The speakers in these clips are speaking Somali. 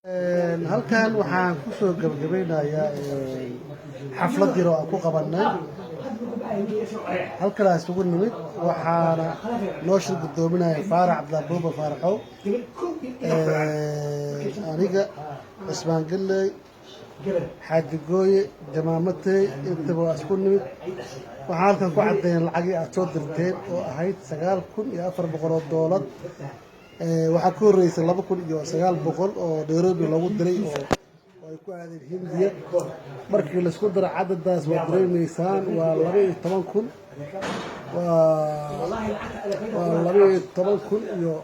halkan waxaan ku soo gabagabeynayaa xaflad yar oo aan ku qabanay halkaas ugu nimid waxaana noo shir gudoominaya Faarax Cabdulaahi Faaraxow aniga Cismaan Galley Xaaji Gooye Jamaamatey intaba waa isku nimid waxaan halkan ku cadeeyay lacagii aad soo dirteen oo ahayd $9,400 waxaa ka horeysay 2,900 oo Nairobi lagu diray oo ay ku aadeen Hindiya markii la isku daro cadadaas waa dareemaysaan waa 12,000 waa 12,000 iyo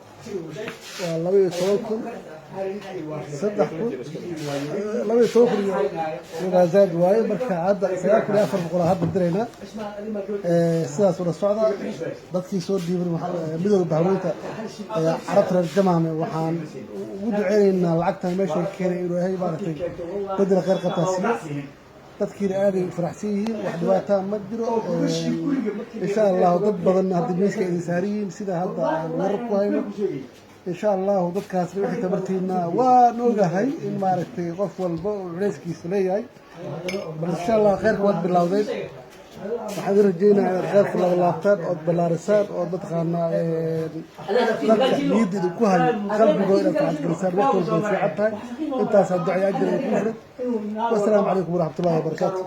waa 12,000 zaad waaye marka hadda 9,400 hadda dirayna sidaas wada socda dadkii soo dhiibay midowga bahweynta carabta reer Jamaame waxaan ugu duceynaynaa lacagtan meesha keenay inuu yahay maaragtay bedel khayr qabtaasiyo dadkiina aaday faraxsan yihiin wax dhibaato ma jiro insha Allah dad badan hadda miiska ay saariyiin sida hadda aan warar ku hayno insha Allah dadkaas wixii tabartiina waa noogahay in maaragtay qof walba oo culayskiisa leeyahay bal insha Allah khayrka wad bilowdeen waxaan rajeynayaa inaad khayrka la laabtaan oo balaarisaan oo dadkaana dadka niyadda ku hay qalbigooda inaad xadgalisaan wax walba fiican tahay intaas duco ajir ay ku jirin wassalaamu calaykum waraxmatullaahi wabarakaatuh